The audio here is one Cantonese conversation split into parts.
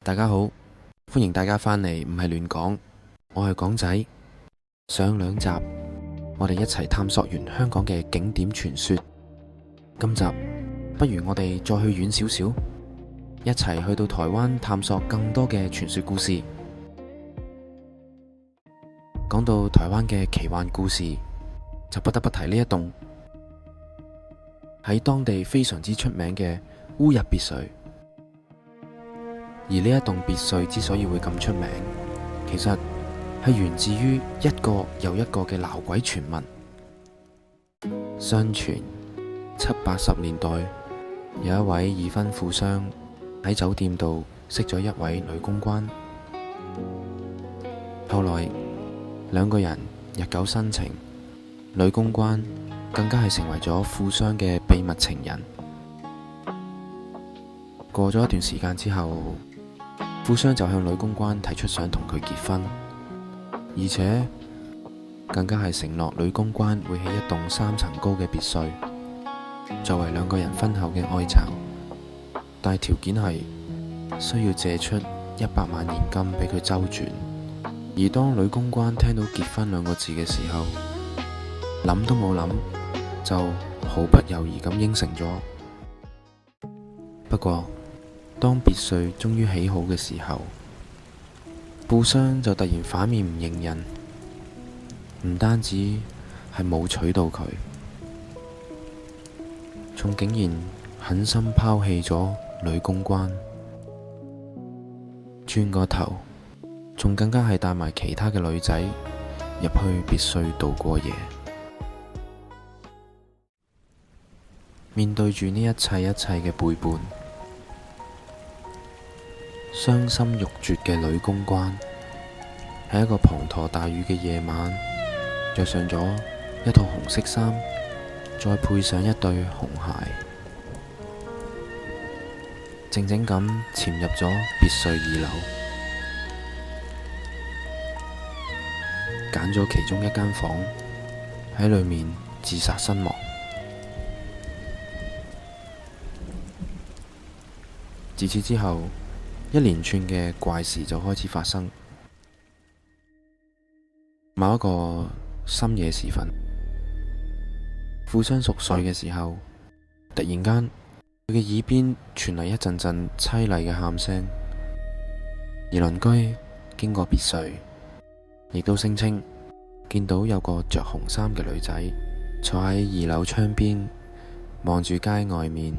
大家好，歡迎大家返嚟，唔係亂講，我係港仔。上兩集我哋一齊探索完香港嘅景點傳說，今集不如我哋再去遠少少，一齊去到台灣探索更多嘅傳說故事。講到台灣嘅奇幻故事，就不得不提呢一棟喺當地非常之出名嘅烏日別墅。而呢一棟別墅之所以會咁出名，其實係源自於一個又一個嘅鬧鬼傳聞。相傳70-80年代，有一位已婚富商喺酒店度識咗一位女公關，後來兩個人日久生情，女公關更加係成為咗富商嘅秘密情人。過咗一段時間之後，富商就向女公關提出想同佢結婚，而且更加係承諾女公關會起一棟3層高嘅別墅，作為兩個人婚後嘅愛巢。但係條件係需要借出100萬現金俾佢周轉。而當女公關聽到結婚2個字嘅時候，諗都冇諗就毫不猶豫咁應承咗。不過當別墅終於起好嘅時候，富商就突然反面唔認人，唔單止係冇娶到佢，仲竟然狠心拋棄咗女公關，轉個頭仲更加係帶埋其他嘅女仔入去別墅度過夜。面對住呢一切嘅背叛，傷心欲絕嘅女公關喺一個滂沱大雨嘅夜晚，着上咗一套紅色衫，再配上一對紅鞋，靜靜咁潛入咗別墅2樓，揀咗其中一間房喺裏面自殺身亡。自此之後，一連串嘅怪事就開始發生。某一個深夜時分，富商熟睡嘅時候，突然間佢嘅耳邊傳嚟一陣陣淒厲嘅喊聲，而鄰居經過別墅，亦都聲稱見到有個着紅衫嘅女仔坐喺2樓窗邊，望住街外面，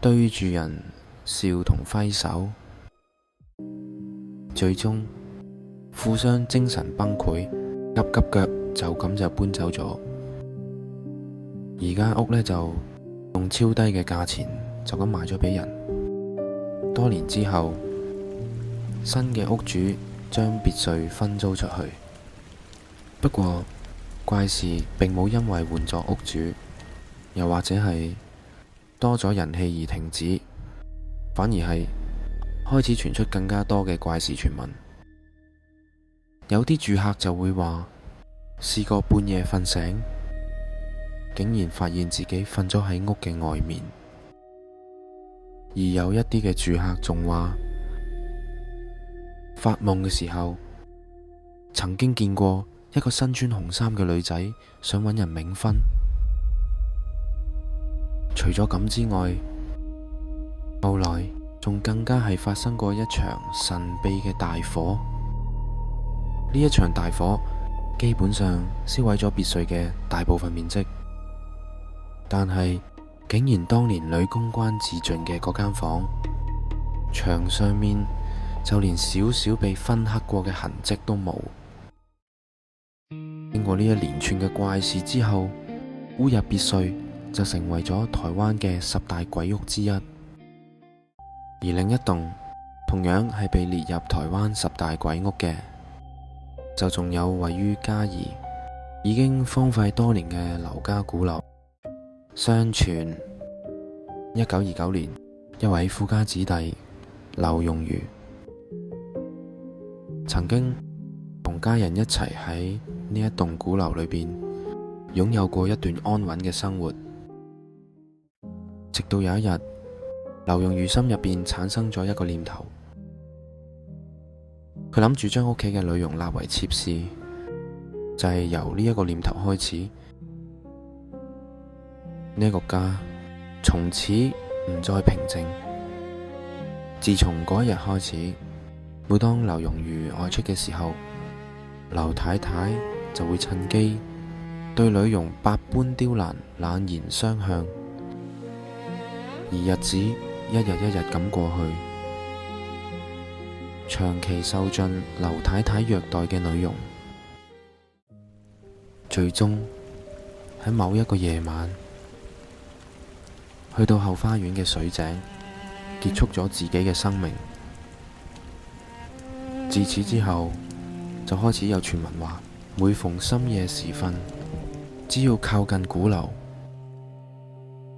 對住人笑同揮手。最終富商精神崩潰，急腳就咁就搬走咗。而間屋呢，就用超低嘅價錢就咁賣咗俾人。多年之後，新嘅屋主將別墅分租出去。不過怪事並冇因為換咗屋主，又或者係多咗人氣而停止，反而係開始傳出更加多嘅怪事傳聞。有啲住客就會話試過半夜瞓醒，竟然發現自己瞓咗喺屋嘅外面。而有一啲嘅住客仲話發夢嘅時候曾經見過一個身穿紅衫嘅女仔想搵人冥婚。除咗咁之外，後來仲更加係發生過一場神秘嘅大火。呢一場大火基本上燒毀咗別墅嘅大部分面積，但係竟然當年女公關自盡嘅嗰間房，牆上面就連少少被燻黑過嘅痕跡都冇。經過呢一連串嘅怪事之後，烏日別墅就成為咗台灣嘅10大鬼屋之一。而另一棟同樣係被列入台灣10大鬼屋嘅，就仲有位於嘉義已經荒廢多年嘅劉家古樓。相傳1929年，一位富家子弟劉榮儒曾經同家人一齊喺呢一棟古樓裏邊擁有過一段安穩嘅生活，直到有一日，劉榮儒心入邊產生咗一個念頭，佢諗住將屋企嘅女傭納為妾侍，就係由呢一個念頭開始，呢一個家從此唔再平靜。自從嗰一日開始，每當劉容瑜外出嘅時候，劉太太就會趁機對女傭百般刁難，冷言相向。而日子一日一日咁過去，長期受盡劉太太虐待嘅女傭，最終喺某一個夜晚，去到後花園嘅水井，結束咗自己嘅生命。自此之後，就開始有傳聞話，每逢深夜時分，只要靠近鼓樓，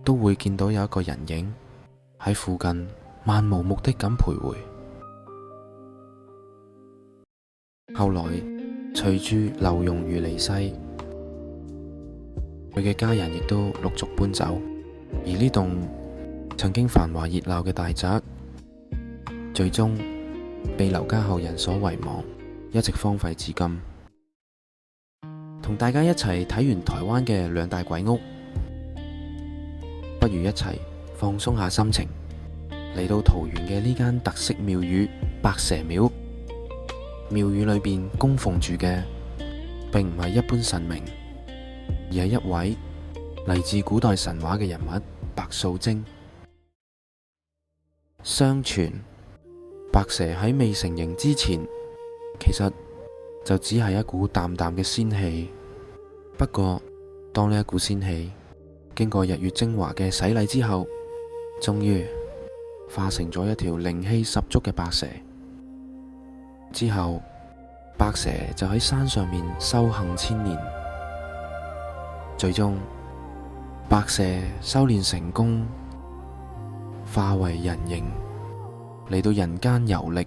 都會見到有一個人影喺附近漫無目的咁徘徊。後來隨住劉容瑜離世，佢嘅家人亦都陸續搬走，而呢棟曾經繁華熱鬧嘅大宅，最終被劉家後人所遺忘，一直荒廢至今。同大家一齊睇完台灣嘅兩大鬼屋，不如一齊放鬆下心情，嚟到桃園嘅呢間特色廟宇白蛇廟。廟宇裏邊供奉住嘅並唔係一般神明，而係一位嚟自古代神話嘅人物白素貞。相傳白蛇喺未成形之前，其實就只係一股淡淡嘅仙氣。不過當呢一股仙氣經過日月精華嘅洗禮之後，終於化成咗一條靈氣十足嘅白蛇。之後白蛇就喺山上面修行千年，最終白蛇修煉成功，化為人形嚟到人間遊歷。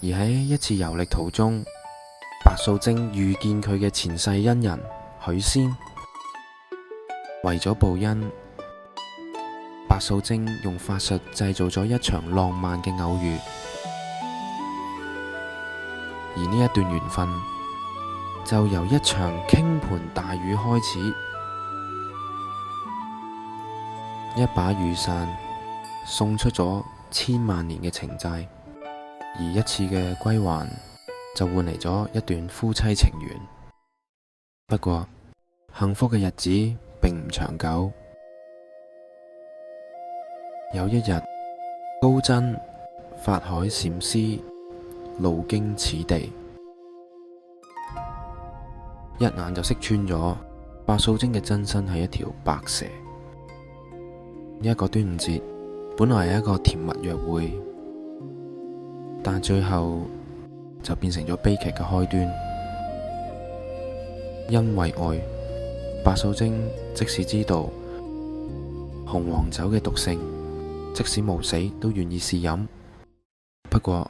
而喺一次遊歷途中，白素貞遇見佢嘅前世恩人許仙。為咗報恩，白素貞用法術製造咗一場浪漫嘅偶遇。而呢一段緣分就由一場傾盆大雨開始。一把雨傘送出咗千萬年嘅情債，而一次嘅歸還就換嚟咗一段夫妻情緣。不過幸福嘅日子並唔長久。有一日，高僧法海禪師路經此地，一眼就識穿咗白素貞嘅真身係一條白蛇。呢一個端午節本來係一個甜蜜約會，但最後就變成咗悲劇嘅開端。因為愛，白素貞即使知道紅黃酒嘅毒性，即使冒死都願意試飲。不過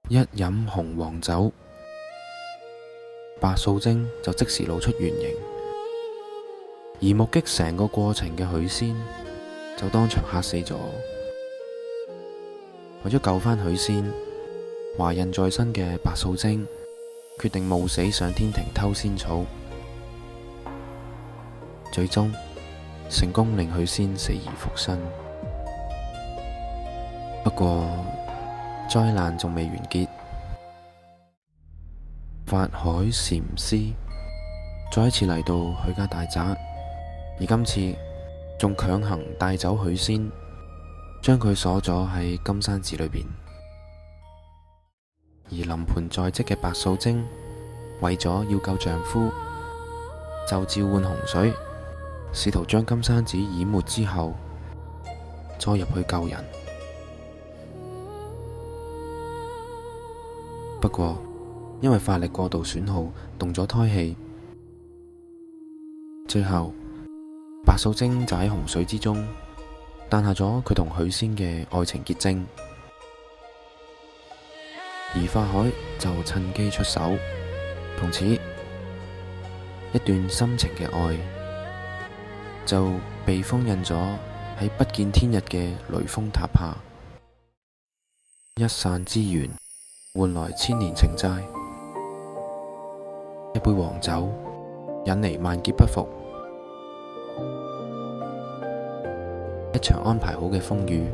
一飲紅黃酒，白素貞就即時露出原形，而目擊成個過程嘅許仙就當場嚇死咗。為咗救返許仙，懷孕在身嘅白素貞決定冒死上天庭偷仙草，最終成功令許仙死而復生。不過災難仲未完結，法海禪師再一次嚟到許家大宅，而今次仲強行帶走許仙，將佢鎖咗喺金山寺裏邊。而臨盆在即嘅白素貞為咗要救丈夫，就召喚洪水，試圖將金山寺淹沒之後，再入去救人。不過因為法力過度損耗，動咗胎氣，最後白素貞就喺洪水之中誕下咗佢同許仙嘅愛情結晶，而法海就趁機出手，從此一段深情嘅愛就被封印咗喺不見天日嘅雷峰塔下。一傘之緣，換來千年情債。一杯黃酒引嚟萬劫不復，一場安排好嘅風雨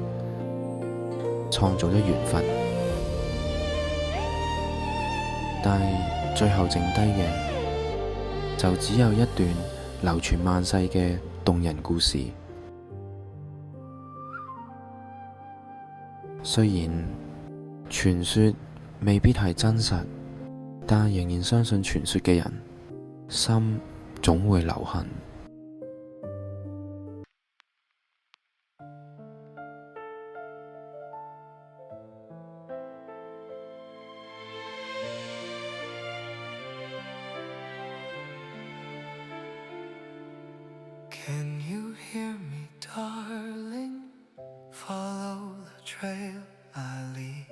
創造咗緣分，但係最後剩低嘅就只有一段流傳萬世嘅動人故事。雖然傳說未必係真實，但仍然相信傳說嘅人心總會留痕。Can you hear me, darling? Follow the trail I lead.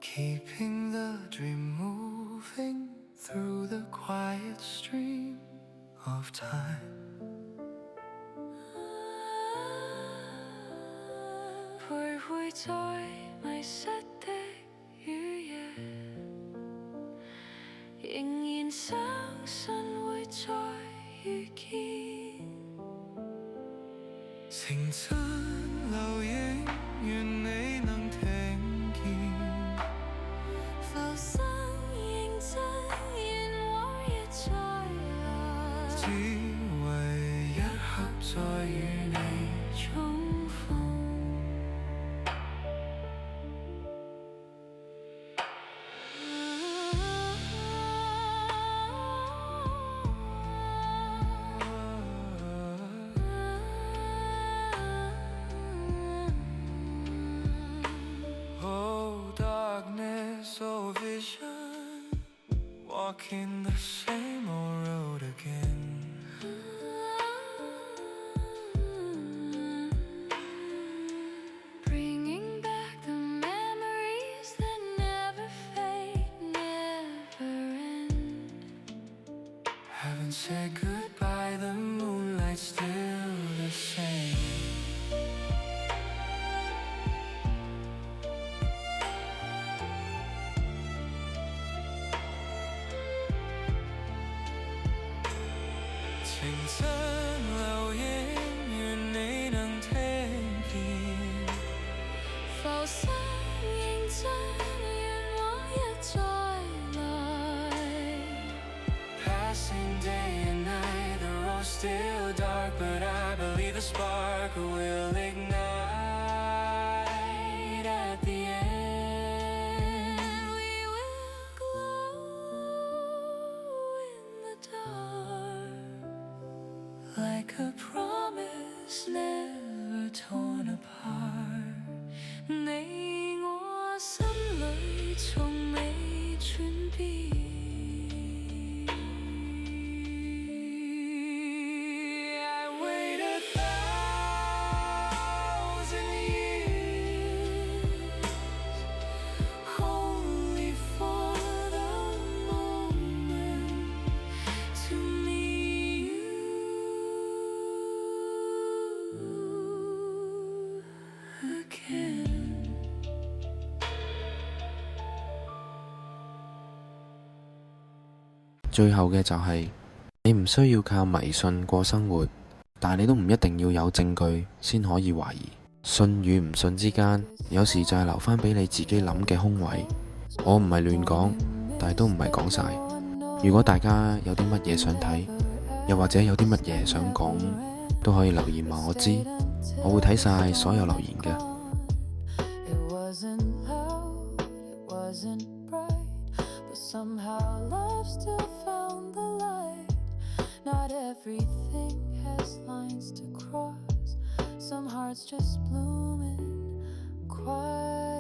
Keeping the dream moving through the quiet stream of time. 徘徊在迷失的雨夜，仍然相信會再遇見。青春留影，願你能聽見。浮生認真，願往日再來。只為一刻再與你重逢。Walking the same old road again. Bringing back the memories that never fade, never end. Haven't said goodbye, the moonlight's still the same.青春留影，願你能聽見。浮生認真，願往日再來。Passing day and night, the road's still dark, but I believe the spark will ignite at the end. We will glow in the dark. Like a promise never torn apart， 你我心裏從未轉變。I wait 1,000 years only for the moment to meet you again。最後嘅就係你唔需要靠迷信過生活，但係你都唔一定要有證據先可以懷疑。信與唔信之間，有時就係留返俾你自己諗嘅空位。我唔係亂講，但係都唔係講晒。如果大家有啲乜嘢想睇，又或者有啲乜嘢想講，都可以留言話我知，我會睇晒所有留言嘅。It wasn't loud, it wasn't bright, but somehow love still found the light. Not everything has lines to cross, some hearts just blooming quiet.